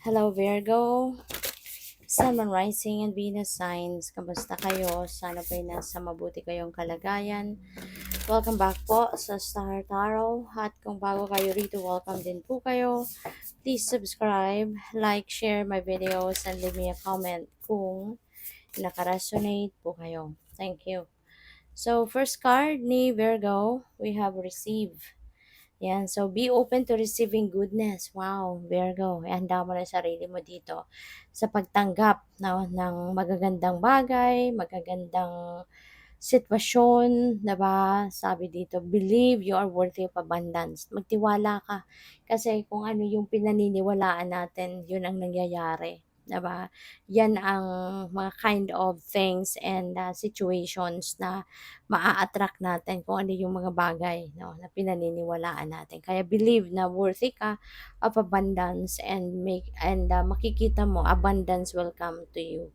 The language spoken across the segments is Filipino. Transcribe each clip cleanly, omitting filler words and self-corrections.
Hello Virgo, Sun, Moon, Rising, and Venus signs. Kamusta kayo? Sana po'y nasa mabuti kayong kalagayan. Welcome back po sa Star Tarot. At kung bago kayo rito, welcome din po kayo. Please subscribe, like, share my videos, and leave me a comment kung nakaresonate po kayo. Thank you. So, first card ni Virgo, we have received. Yan, so be open to receiving goodness. Wow, Virgo, ihanda mo na sarili mo dito sa pagtanggap ng magagandang bagay, magagandang sitwasyon, 'di ba? Sabi dito, believe you are worthy of abundance. Magtiwala ka kasi kung ano yung pinaniniwalaan natin, yun ang nangyayari. 'Di ba? Yan ang mga kind of things and situations na maa-attract natin kung ano yung mga bagay na pinaniniwalaan natin. Kaya believe na worthy ka of abundance and makikita mo abundance will come to you.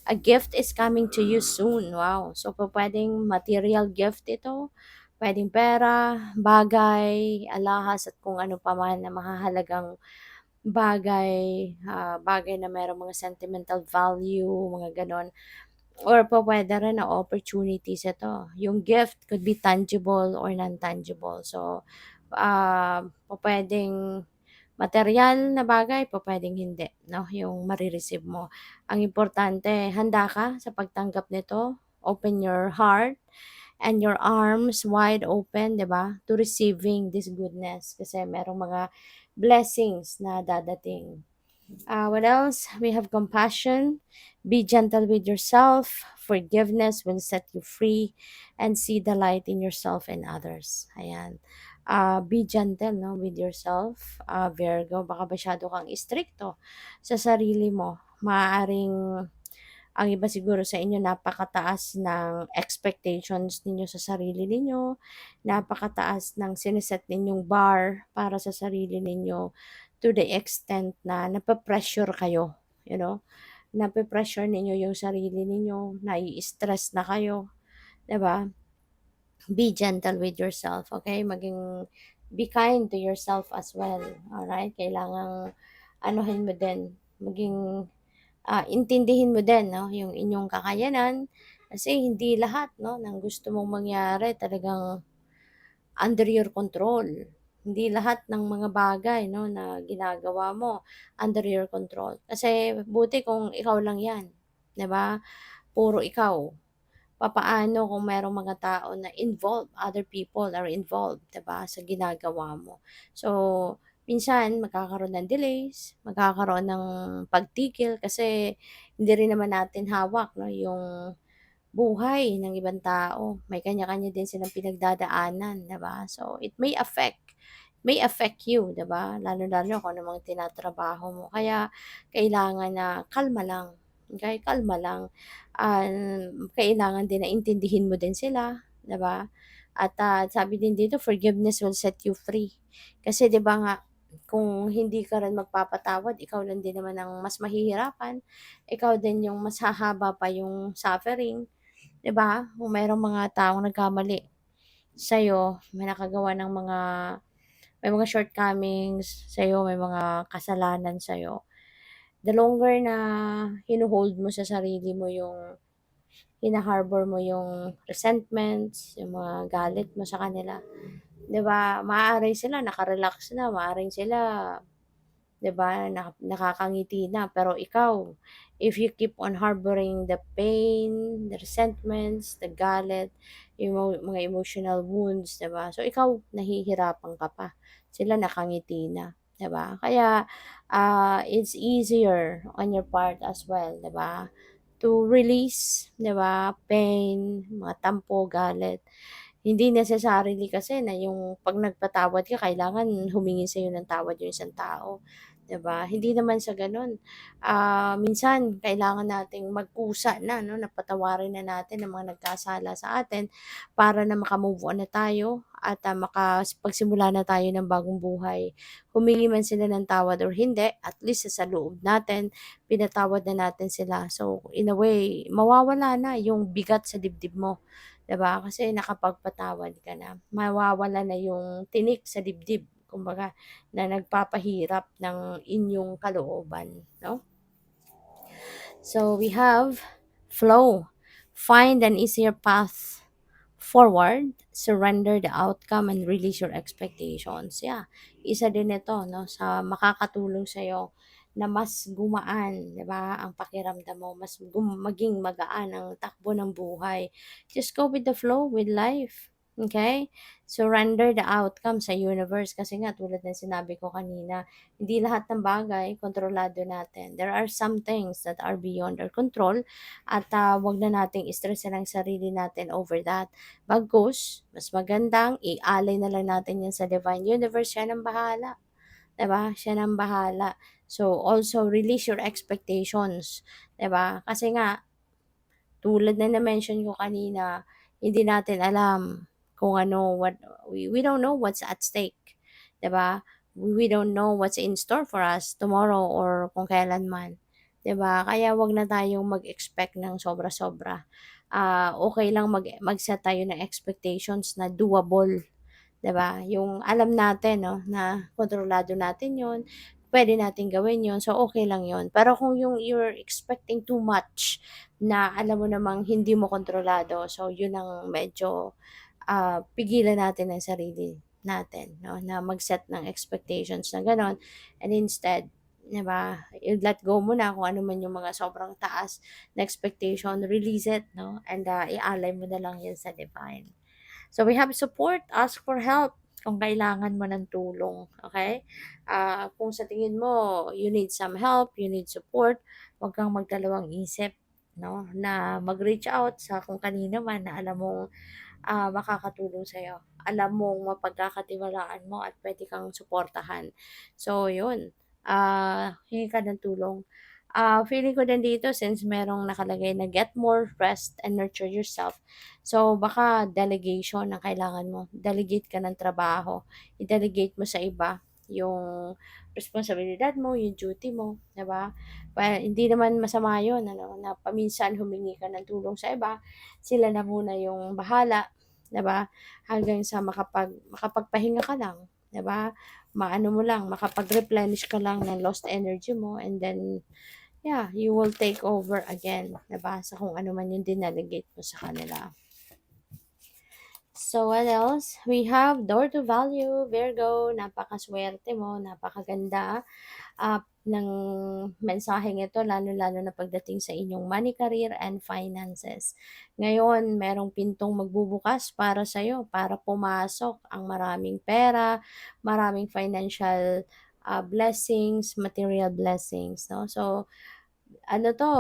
A gift is coming to you soon. Wow. So, pwedeng material gift ito. Pwedeng pera, bagay, alahas at kung ano pa man na mahahalagang bagay, bagay na mayroong mga sentimental value, mga ganon. Or pwede rin na opportunities ito. Yung gift could be tangible or non-tangible. So, pwedeng material na bagay, pwedeng hindi, no? Yung marireceive mo. Ang importante, handa ka sa pagtanggap nito. Open your heart and your arms wide open, 'di ba? To receiving this goodness kasi merong mga blessings na dadating. What else? We have compassion. Be gentle with yourself. Forgiveness will set you free and see the light in yourself and others. Ayan. Be gentle no, with yourself. Virgo, baka masyado kang istrikto sa sarili mo. Maaaring ang iba siguro sa inyo napakataas ng expectations ninyo sa sarili ninyo, napakataas ng sineset ninyong bar para sa sarili ninyo to the extent na nape-pressure kayo, you know? Nape-pressure ninyo yung sarili ninyo, nai-stress na kayo, 'di ba? Be gentle with yourself, okay? Be kind to yourself as well, alright? Kailangang anuhin mo din, intindihin mo din 'no, yung inyong kakayanan kasi hindi lahat 'no, ng gusto mong mangyari talagang under your control. Hindi lahat ng mga bagay 'no, na ginagawa mo under your control. Kasi buti kung ikaw lang 'yan, 'di ba? Puro ikaw. Papaano kung merong mga tao na involved, other people are involved, 'di ba, sa ginagawa mo. So, minsan magkakaroon ng delays, magkakaroon ng pagtigil kasi hindi rin naman natin hawak 'no, yung buhay ng ibang tao. May kanya-kanya din silang pinagdadaanan, 'di ba? So, it may affect you, 'di ba? Lalo-lalo kung ano mga tinatrabaho mo. Kaya kailangan na kalma lang, okey, kalma lang. Kailangan din na intindihin mo din sila, 'di ba? At, sabi din dito, forgiveness will set you free. Kasi 'di ba nga, kung hindi ka rin magpapatawad, ikaw lang din naman ang mas mahihirapan, ikaw din yung mas hahaba pa yung suffering. 'Di ba? Kung merong mga taong nagkamali sa'yo, may mga shortcomings sa'yo, may mga kasalanan sa'yo, the longer na hino-hold mo sa sarili mo yung hina-harbor mo yung resentments, yung mga galit mo sa kanila, 'di ba, maaaring sila naka-relax na, maaaring sila 'di ba, nakakangiti na. Pero ikaw, if you keep on harboring the pain, the resentments, the galit, yung mga emotional wounds, 'di ba? So ikaw nahihirapan ka pa. Sila nakangiti na, 'di ba? Kaya it's easier on your part as well, 'di ba? To release, 'di ba, pain, mga tampo, galit. Hindi necessarily kasi na yung 'pag nagpatawad ka kailangan humingi sa'yo ng tawad yung isang tao, 'di ba? Hindi naman sa gano'n. Minsan kailangan nating magkusa na 'no, na patawarin na natin ang mga nagkasala sa atin para na maka-move on na tayo at, makapagsimula na tayo ng bagong buhay. Humingi man sila ng tawad or hindi, at least sa loob natin pinatawad na natin sila. So, in a way, mawawala na yung bigat sa dibdib mo, 'di ba? Kasi nakapagpatawad ka na. Mawawala na yung tinik sa dibdib. kumbaga, na nagpapahirap ng inyong kalooban, no? So we have flow. Find an easier path forward, surrender the outcome, and release your expectations. Yeah, isa din ito, no, sa makakatulong sa'yo na mas gumaan, di ba, ang pakiramdam mo, mas maging magaan ang takbo ng buhay. Just go with the flow with life. Okay? Surrender the outcome sa universe kasi nga tulad ng sinabi ko kanina, hindi lahat ng bagay kontrolado natin. There are some things that are beyond our control at wag na nating stressin ang sarili natin over that. Bagkus, mas magandang ialay na lang natin yan sa divine universe, siya nang bahala. 'Di ba? Siya nang bahala. So, also release your expectations, 'di ba? Kasi nga, tulad na na-mention ko kanina, hindi natin alam kung ano, we don't know what's at stake, 'di ba? We don't know what's in store for us tomorrow or kung kailan man, 'di ba? Kaya 'wag na tayong mag-expect ng sobra-sobra. Okay lang mag-set tayo ng expectations na doable, 'di ba? Yung alam natin 'no, na kontrolado natin 'yun, pwede natin gawin 'yun, so okay lang 'yun. Pero kung yung you're expecting too much na alam mo namang hindi mo kontrolado, so 'yun ang medyo, pigilan natin ang sarili natin 'no, na mag-set ng expectations na gano'n and instead, 'di ba, i-let go mo na kung ano man yung mga sobrang taas na expectation, release it 'no, and ialay mo na lang 'yan sa divine. So we have support, ask for help kung kailangan mo ng tulong, okay? Kung sa tingin mo you need some help, you need support, huwag kang magdalawang isip, no, na mag-reach out sa kung kanino man na alam mong makakatulong sa'yo. Alam mong mapagkakatiwalaan mo at puwede kang suportahan. So yun, hingi ka ng tulong. Feeling ko din dito since merong nakalagay na get more rest and nurture yourself. So baka delegation ang kailangan mo. Delegate ka ng trabaho. I-delegate mo sa iba yung responsibilidad mo, yung duty mo, 'di ba? Hindi naman masama 'yun ano, na paminsan humingi ka ng tulong sa iba, sila na muna yung bahala, 'di ba? Hanggang sa makapagpahinga ka lang, 'di ba? Maano mo lang, makapag-replenish ka lang ng lost energy mo and then yeah, you will take over again, 'di ba? Sa kung ano man yung dinelegate mo sa kanila. So, what else? We have door to value, Virgo, napakaswerte mo, napakaganda ng mensaheng ito, lalo-lalo na pagdating sa inyong money, career, and finances. Ngayon, merong pintong magbubukas para sa'yo, para pumasok ang maraming pera, maraming financial blessings, material blessings, no? So, ano 'to,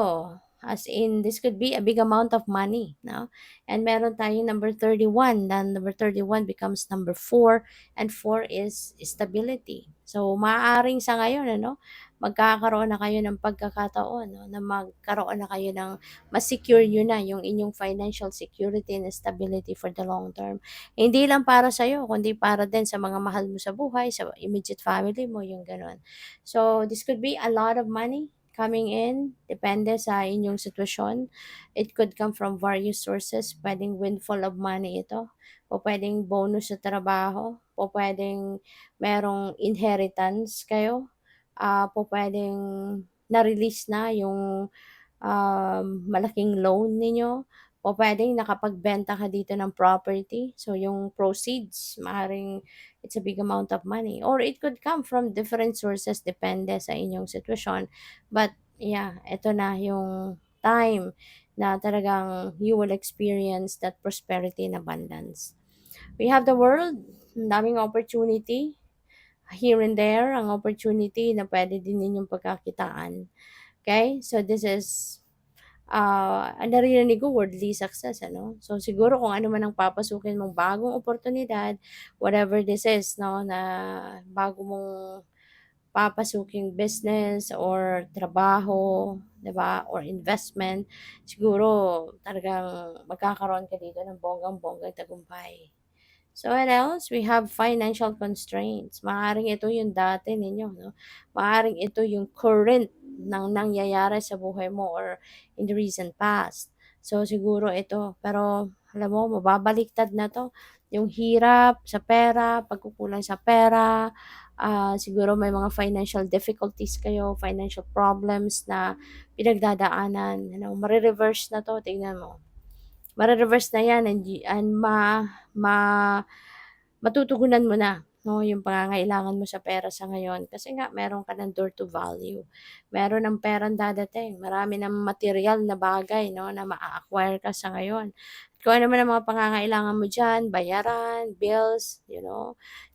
as in this could be a big amount of money, 'no? And meron tayong number 31, then number 31 becomes number 4, and 4 is stability. So, maaaring sa ngayon ano, magkakaroon na kayo ng pagkakataon 'no, na magkaroon na kayo ng ma-secure niyo na yung inyong financial security and stability for the long term. Hindi lang para sa'yo kundi para din sa mga mahal mo sa buhay, sa immediate family mo, yung gano'n. So, this could be a lot of money coming in, depende sa inyong sitwasyon. It could come from various sources. Pwedeng windfall of money ito, o pwedeng bonus sa trabaho, o pwedeng merong inheritance kayo, po pwedeng na-release na yung malaking loan ninyo, o puwedeng nakapagbenta ka dito ng property. So, yung proceeds, maaaring it's a big amount of money. Or it could come from different sources, depende sa inyong sitwasyon. But, yeah, eto na yung time na talagang you will experience that prosperity and abundance. We have the world, ang daming opportunity. Here and there, ang opportunity na pwede din ninyong pagkakitaan. Okay? So, this is ang naririnig ko worldly success ano. So siguro kung ano man ang papasukin mong bagong oportunidad, whatever this is 'no, na bago mong papasuking business or trabaho, 'di ba, or investment, siguro talagang magkakaroon ka dito ng bonggang-bonggang tagumpay. So what else? We have financial constraints. Maaaring ito yung dati ninyo, no? Maaaring ito yung current ng nangyayari sa buhay mo or in the recent past. So siguro ito, pero Alam mo, mababaliktad na 'to. Yung hirap sa pera, pagkukulang sa pera, siguro may mga financial difficulties kayo, financial problems na pinagdadaanan, mare-reverse na 'to, tingnan mo. Mare-reverse na 'yan and ma matutugunan mo na 'no, yung pangangailangan mo sa pera sa ngayon. Kasi nga meron ka ng door to value. Meron ng perang dadating, marami ng material na bagay 'no, na maa-acquire ka sa ngayon. Kung ano man ang mga pangangailangan mo diyan, bayaran, bills,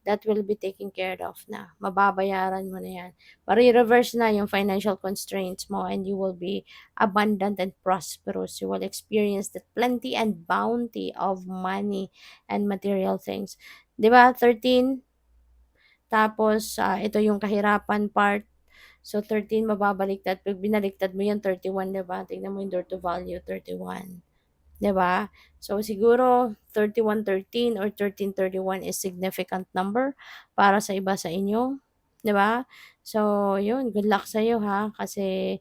that will be taken care of na. Mababayaran mo na 'yan. Mare-reverse na yung financial constraints mo and you will be abundant and prosperous. You will experience the plenty and bounty of money and material things. 'Di ba 13, tapos, ito yung kahirapan part. So 13 mababaliktad, 'pag binaliktad mo 'yan 31, 'di ba? Tignan mo yung door to value, 31, 'di ba? So siguro 3113 or 1331 is significant number para sa iba sa inyo, 'di ba? So 'yun, good luck sa'yo ha, kasi,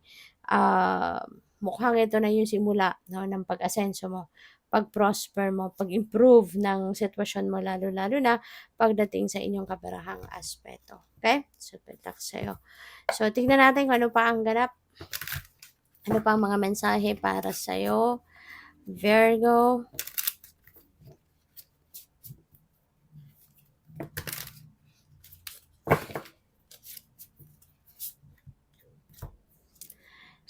ah, mukhang ito na yung simula 'no, ng pag-asenso mo, pag-prosper mo, pag-improve ng sitwasyon mo lalo-lalo na pagdating sa inyong kaparehang aspeto, okay? So good luck sa'yo. So tignan natin kung ano pa ang ganap, ano pa ang mga mensahe para sa'yo, Virgo.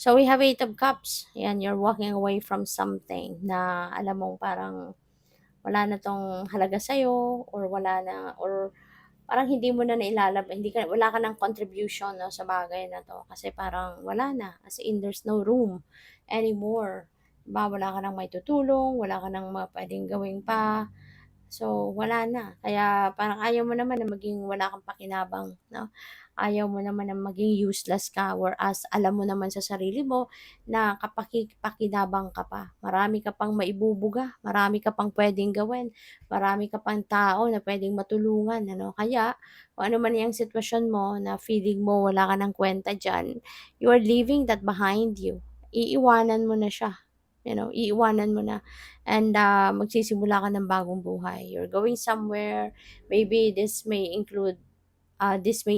So we have 8 of Cups. Yan, you're walking away from something na alam mong parang wala na 'tong halaga sa'yo or wala na, or parang hindi mo na wala ka ng contribution 'no, sa bagay na 'to kasi parang wala na, as in there's no room anymore. 'Di ba, wala ka ng maitutulong, wala ka ng puwedeng gawin pa. So, wala na. Kaya parang ayaw mo naman na maging wala kang pakinabang, 'no? Ayaw mo naman na maging useless ka, whereas alam mo naman sa sarili mo na pakinabang ka pa. Marami ka pang maibubuga, marami ka pang puwedeng gawin, marami ka pang tao na puwedeng matulungan, ano? Kaya kung ano man 'yang sitwasyon mo na feeling mo wala ka ng kuwenta diyan, you are leaving that behind you. Iiwanan mo na siya, iiwanan mo na, and magsisimula ka ng bagong buhay. You're going somewhere, maybe this may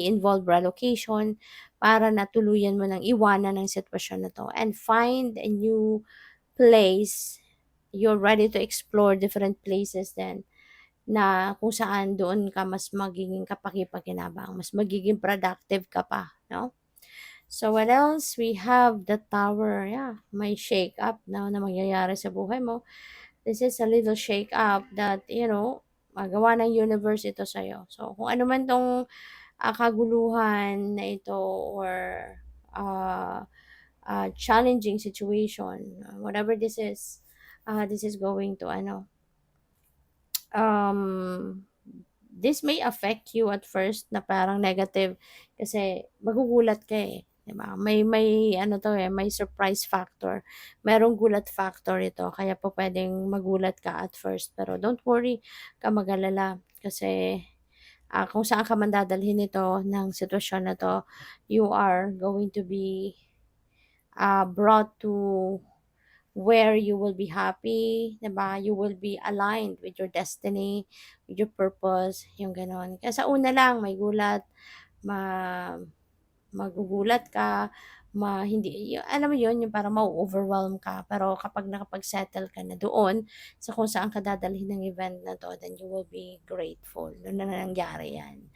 involve relocation para na tuluyan mo ng iwanan ng sitwasyon na 'to and find a new place. You're ready to explore different places then na kung saan doon ka mas magiging kapaki-pakinabang, mas magiging productive ka pa, 'no? So what else? We have the Tower. Yeah, may shake up na mangyayari sa buhay mo. This is a little shake up that, magawa ng universe ito sa'yo. So, kung ano man tong kaguluhan na ito or uh, challenging situation, whatever this is going to, um, this may affect you at first na parang negative kasi magugulat ka eh. 'Di ba? May ano 'to eh, may surprise factor. Merong gulat factor ito kaya po pwedeng magulat ka at first, pero don't worry, 'ka mag-alala kasi kung saan ka man dadalhin ito ng sitwasyon na 'to, you are going to be brought to where you will be happy, 'di ba? You will be aligned with your destiny, with your purpose, yung gano'n. Kaya sa una lang may gulat, ma magugulat ka, hindi alam mo 'yun, yung parang ma-o-overwhelm ka. Pero kapag nakapag-settle ka na doon sa kung saan ka dadalhin ng event na 'to, then you will be grateful na nangyari 'yan.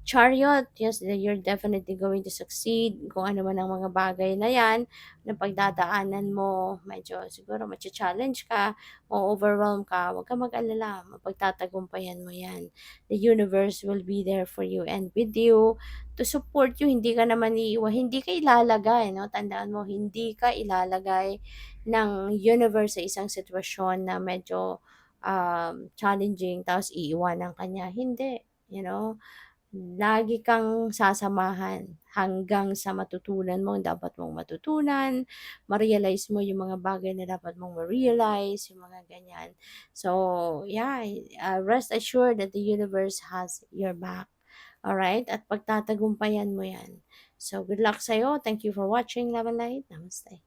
Chariot, yes, you're definitely going to succeed. Kung ano man ang mga bagay na yan, na pagdadaanan mo, medyo siguro challenge ka, o overwhelm ka, huwag ka mag-alala, mapagtatagumpayan mo yan. The universe will be there for you and with you to support you. Hindi ka naman hindi ka ilalagay, no? Tandaan mo, hindi ka ilalagay ng universe sa isang sitwasyon na medyo challenging, tapos iiwanan ka niya. Hindi, lagi kang sasamahan hanggang sa matutunan mo ang dapat mong matutunan, ma-realize mo yung mga bagay na dapat mong ma-realize, yung mga ganyan. So, yeah, rest assured that the universe has your back. Alright? At pagtatagumpayan mo yan. So, good luck sa'yo. Thank you for watching, Love and Light. Namaste.